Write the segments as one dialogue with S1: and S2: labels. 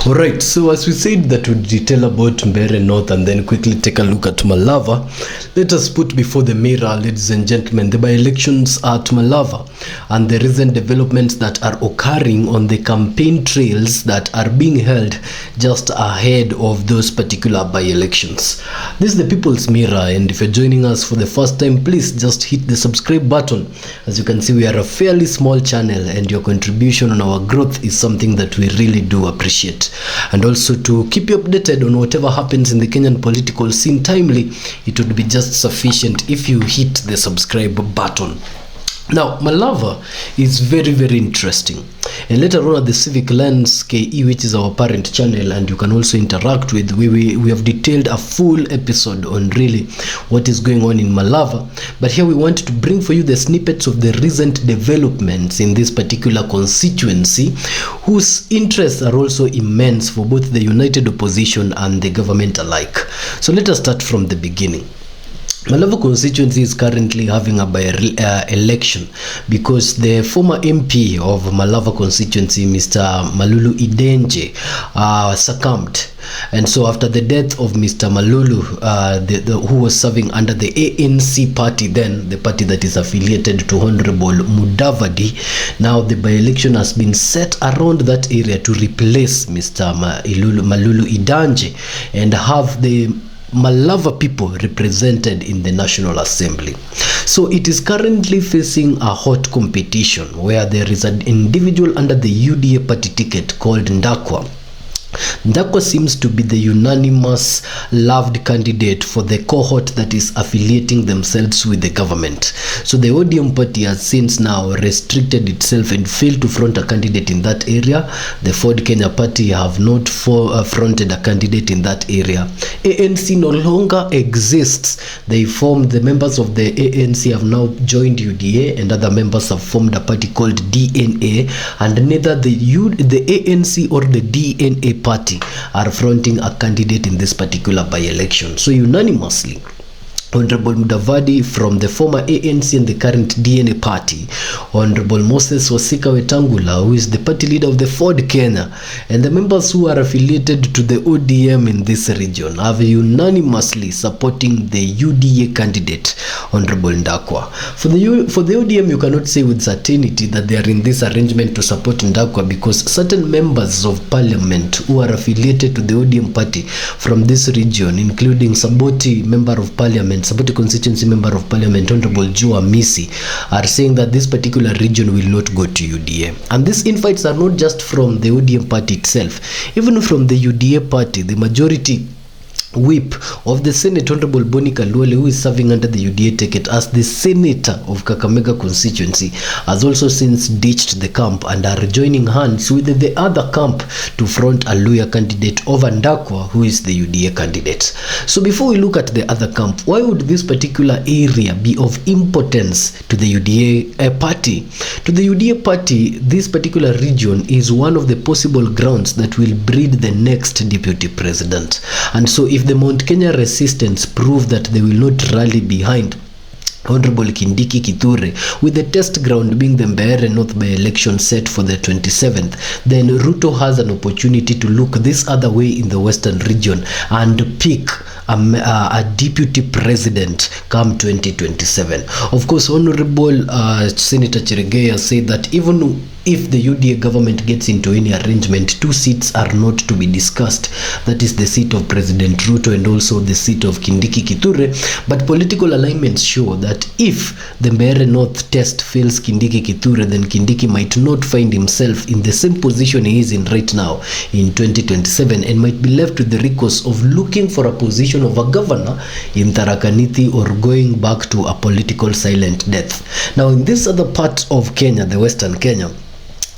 S1: Alright, so as we said that we'd detail about Mbeere North and then quickly take a look at Malava, let us put before the mirror, ladies and gentlemen, the by-elections at Malava and the recent developments that are occurring on the campaign trails that are being held just ahead of those particular by-elections. This is the People's Mirror, and if you're joining us for the first time, please just hit the subscribe button. As you can see, we are a fairly small channel and your contribution on our growth is something that we really do appreciate. And also to keep you updated on whatever happens in the Kenyan political scene timely, it would be just sufficient if you hit the subscribe button. Now, Malava is very, very interesting. And later on at the Civic Lens KE, which is our parent channel, and you can also interact with, we have detailed a full episode on really what is going on in Malava. But here we want to bring for you the snippets of the recent developments in this particular constituency, whose interests are also immense for both the united opposition and the government alike. So let us start from the beginning. Malava Constituency is currently having a by-election because the former MP of Malava Constituency, Mr. Malulu Idenje, succumbed. And so after the death of Mr. Malulu, who was serving under the ANC party then, the party that is affiliated to Honorable Mudavadi, now the by-election has been set around that area to replace Mr. Malulu Idenje and have the Malava people represented in the National Assembly. So it is currently facing a hot competition where there is an individual under the UDA party ticket called Ndakwa. Ndakwa seems to be the unanimous loved candidate for the cohort that is affiliating themselves with the government. So the ODM party has since now restricted itself and failed to front a candidate in that area. The Ford Kenya party have not fronted a candidate in that area. ANC no longer exists. The members of the ANC have now joined UDA, and other members have formed a party called DNA, and neither the ANC or the DNA party are fronting a candidate in this particular by-election. So unanimously, Honorable Mudavadi from the former ANC and the current DNA party, Honorable Moses Wasika Wetangula, who is the party leader of the Ford Kenya, and the members who are affiliated to the ODM in this region have unanimously supporting the UDA candidate, Honorable Ndakwa. For the ODM, you cannot say with certainty that they are in this arrangement to support Ndakwa, because certain members of parliament who are affiliated to the ODM party from this region, including Saboti, member of parliament, Saboti constituency member of parliament, Honorable Joe Amisi, are saying that this particular region will not go to UDA. And these infights are not just from the ODM party itself, even from the UDA party. The majority whip of the Senate, Honorable Bonica Luole, who is serving under the UDA ticket as the senator of Kakamega constituency, has also since ditched the camp and are joining hands with the other camp to front a Luya candidate over Ndakwa, who is the UDA candidate. So before we look at the other camp, why would this particular area be of importance to the UDA party? To the UDA party, this particular region is one of the possible grounds that will breed the next deputy president. And so if the Mount Kenya resistance prove that they will not rally behind Honorable Kindiki Kithure, with the test ground being the Mbeere North by-election set for the 27th, then Ruto has an opportunity to look this other way in the western region and pick a deputy president come 2027. Of course, Honorable Senator Cheregeya said that even if the UDA government gets into any arrangement, two seats are not to be discussed. That is the seat of President Ruto and also the seat of Kindiki Kithure. But political alignments show that if the Mbeere North test fails Kindiki Kithure, then Kindiki might not find himself in the same position he is in right now in 2027 and might be left with the recourse of looking for a position of a governor in Tharaka Nithi or going back to a political silent death. Now in this other part of Kenya, the Western Kenya,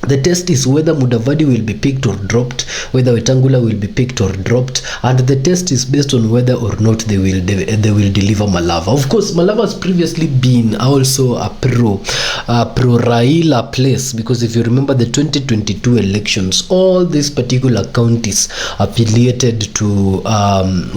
S1: the test is whether Mudavadi will be picked or dropped, whether Wetangula will be picked or dropped, and the test is based on whether or not they will deliver Malava. Of course, Malava has previously been also a pro Raila place, because if you remember the 2022 elections, all these particular counties affiliated to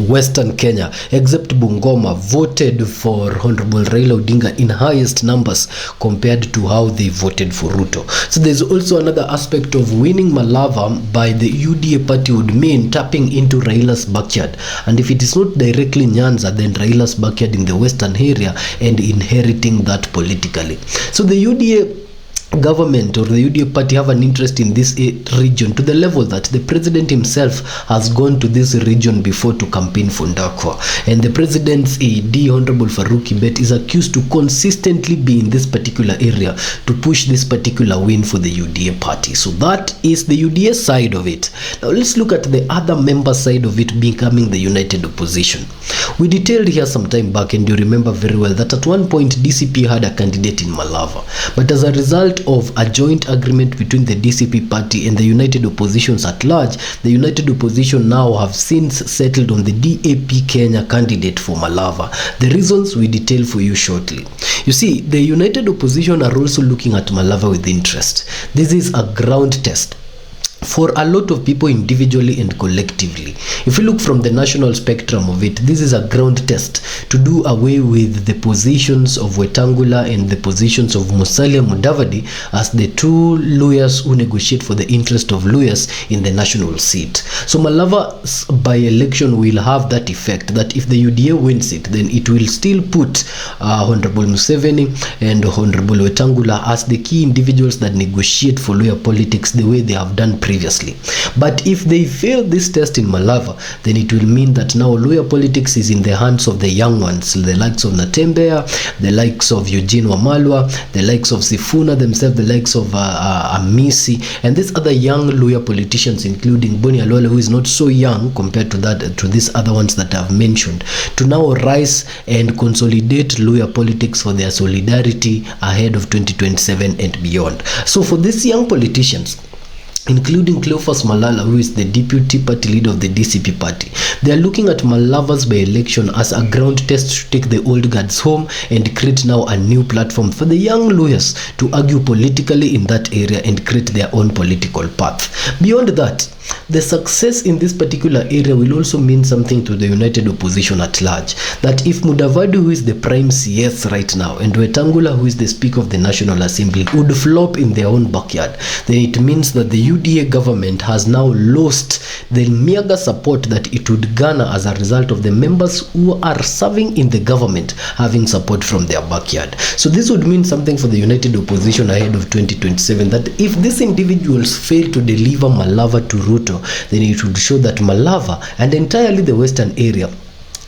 S1: Western Kenya, except Bungoma, voted for Honorable Raila Odinga in highest numbers compared to how they voted for Ruto. So there's also also another aspect of winning Malava by the UDA party would mean tapping into Raila's backyard. And if it is not directly Nyanza, then Raila's backyard in the western area and inheriting that politically. So the UDA government or the UDA party have an interest in this region to the level that the president himself has gone to this region before to campaign for Ndakwa, and the president's AD, Honorable Farouk Kibet, is accused to consistently be in this particular area to push this particular win for the UDA party. So that is the UDA side of it. Now let's look at the other member side of it, becoming the united opposition. We detailed here some time back, and you remember very well that at one point DCP had a candidate in Malava, but as a result of a joint agreement between the DCP party and the united oppositions at large, the united opposition now have since settled on the DAP Kenya candidate for Malava. The reasons we detail for you shortly. You see, the united opposition are also looking at Malava with interest. This is a ground test for a lot of people individually and collectively. If you look from the national spectrum of it, this is a ground test to do away with the positions of Wetangula and the positions of Musalia Mudavadi as the two lawyers who negotiate for the interest of lawyers in the national seat. So Malava's by-election will have that effect, that if the UDA wins it, then it will still put Honorable Museveni and Honorable Wetangula as the key individuals that negotiate for lawyer politics the way they have done previously. But if they fail this test in Malava, then it will mean that now lawyer politics is in the hands of the young ones, the likes of Natembea, the likes of Eugene Wamalwa, the likes of Sifuna themselves, the likes of Amisi, and these other young lawyer politicians, including Boni Alwale, who is not so young compared to these other ones that I've mentioned, to now rise and consolidate lawyer politics for their solidarity ahead of 2027 and beyond. So for these young politicians, including Cleophas Malala, who is the deputy party leader of the DCP party, they are looking at Malava's by-election as a ground test to take the old guards home and create now a new platform for the young lawyers to argue politically in that area and create their own political path. Beyond that, the success in this particular area will also mean something to the united opposition at large. That if Mudavadi, who is the prime CS right now, and Wetangula, who is the Speaker of the National Assembly, would flop in their own backyard, then it means that the UDA government has now lost the meager support that it would garner as a result of the members who are serving in the government having support from their backyard. So this would mean something for the united opposition ahead of 2027, that if these individuals fail to deliver Malava to Ruto, then it would show that Malava and entirely the western area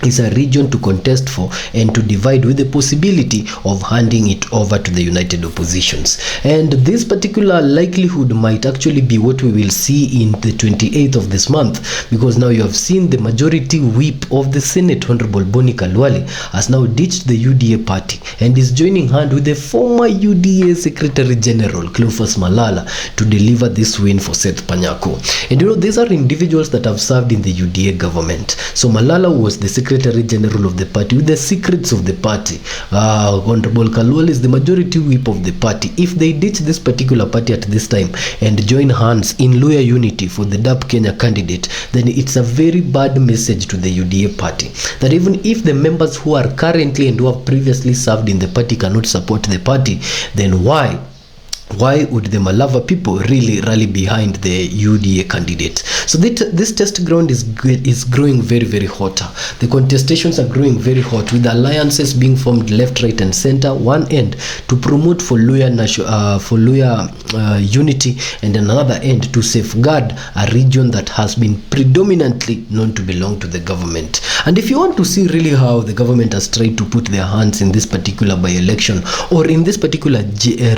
S1: is a region to contest for and to divide, with the possibility of handing it over to the united oppositions. And this particular likelihood might actually be what we will see in the 28th of this month, because now you have seen the majority whip of the Senate, Honorable Boni Kalwale, has now ditched the UDA party and is joining hand with the former UDA Secretary General Cleophas Malala to deliver this win for Seth Panyako. And you know, these are individuals that have served in the UDA government. So Malala was the Secretary General of the party with the secrets of the party. Honorable Kalwale is the majority whip of the party. If they ditch this particular party at this time and join hands in lawyer unity for the DAP Kenya candidate, then it's a very bad message to the UDA party, that even if the members who are currently and who have previously served in the party cannot support the party, then why would the Malava people really rally behind the UDA candidate? So this test ground is growing very, very hotter. The contestations are growing very hot, with alliances being formed left, right, and center. One end to promote for lawyer unity, and another end to safeguard a region that has been predominantly known to belong to the government. And if you want to see really how the government has tried to put their hands in this particular by-election, or in this particular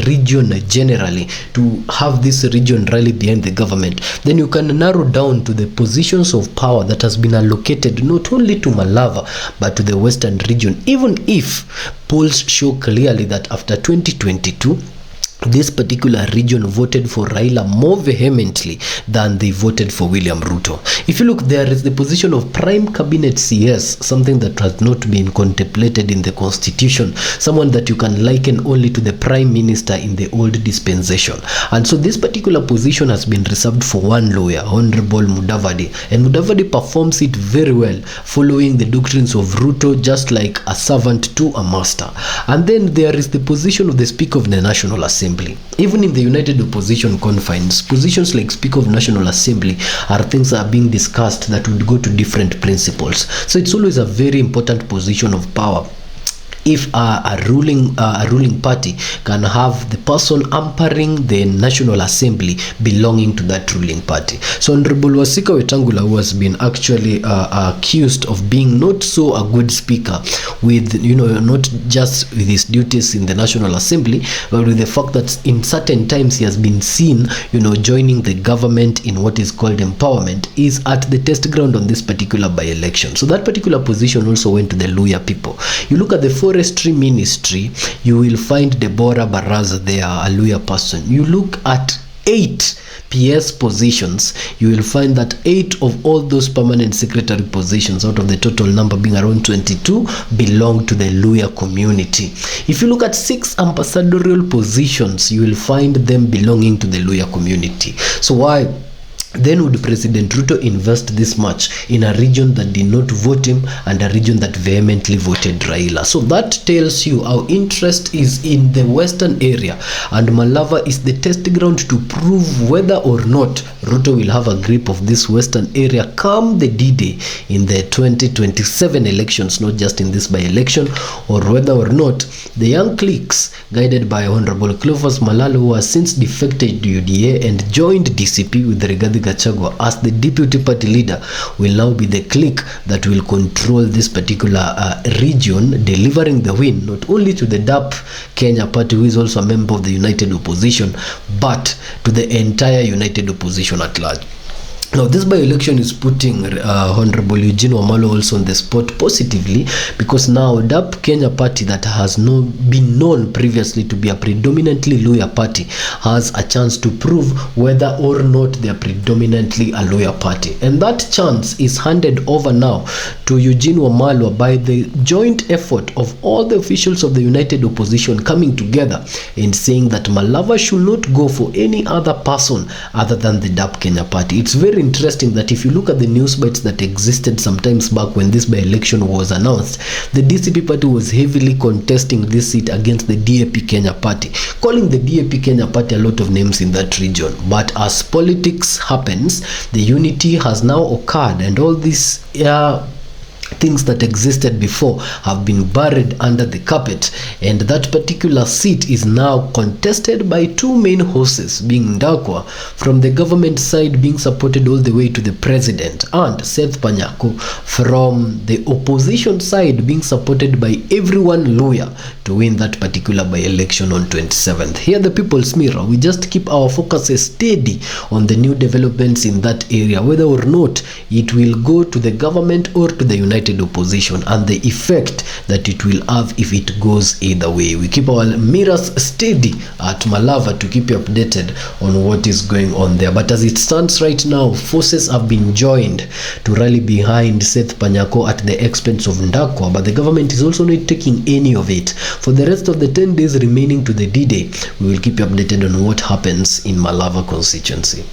S1: region generally, to have this region rally behind the government, then you can narrow down to the positions of power that has been allocated not only to Malava but to the western region, even if polls show clearly that after 2022 this particular region voted for Raila more vehemently than they voted for William Ruto. If you look, there is the position of Prime Cabinet CS, something that has not been contemplated in the Constitution, someone that you can liken only to the Prime Minister in the old dispensation. And so this particular position has been reserved for one lawyer, Honorable Mudavadi, and Mudavadi performs it very well, following the doctrines of Ruto, just like a servant to a master. And then there is the position of the Speaker of the National Assembly. Assembly. Even in the United Opposition confines, positions like Speaker of National Assembly are things that are being discussed that would go to different principles. So it's always a very important position of power if a ruling party can have the person hampering the National Assembly belonging to that ruling party. So Honorable Wasika Wetangula, who has been actually accused of being not so a good speaker with, not just with his duties in the National Assembly, but with the fact that in certain times he has been seen, joining the government in what is called empowerment, is at the test ground on this particular by-election. So that particular position also went to the Luhya people. You look at the Forestry Ministry, you will find Deborah Baraza there, a Luhya person. You look at 8 PS positions, you will find that 8 of all those permanent secretary positions, out of the total number being around 22, belong to the Luhya community. If you look at 6 ambassadorial positions, you will find them belonging to the Luhya community. So why then would President Ruto invest this much in a region that did not vote him and a region that vehemently voted Raila? So that tells you our interest is in the western area, and Malava is the test ground to prove whether or not Ruto will have a grip of this western area come the D-Day in the 2027 elections, not just in this by-election, or whether or not the young cliques guided by Honorable Clovis Malala, who has since defected to UDA and joined DCP with Rigathi Gachagua as the deputy party leader, will now be the clique that will control this particular region, delivering the win not only to the DAP Kenya party, who is also a member of the United Opposition, but to the entire United Opposition at large. Now, this by-election is putting Honorable Eugene Wamalwa also on the spot positively, because now DAP Kenya party, that has been known previously to be a predominantly Luhya party, has a chance to prove whether or not they are predominantly a Luhya party. And that chance is handed over now to Eugene Wamalwa by the joint effort of all the officials of the United Opposition coming together and saying that Malava should not go for any other person other than the DAP Kenya party. It's very interesting that if you look at the news bites that existed sometimes back when this by-election was announced, the DCP party was heavily contesting this seat against the DAP Kenya party, calling the DAP Kenya party a lot of names in that region. But as politics happens, the unity has now occurred, and all these things that existed before have been buried under the carpet, and that particular seat is now contested by 2 main horses, being Ndakwa from the government side, being supported all the way to the president, and Seth Panyako from the opposition side, being supported by everyone Luhya to win that particular by-election on 27th. Here the People's Mirror, we just keep our focus steady on the new developments in that area, whether or not it will go to the government or to the United Opposition, and the effect that it will have if it goes either way. We keep our mirrors steady at Malava to keep you updated on what is going on there. But as it stands right now, forces have been joined to rally behind Seth Panyako at the expense of Ndakwa, but the government is also not taking any of it. For the rest of the 10 days remaining to the D-Day, we will keep you updated on what happens in Malava constituency.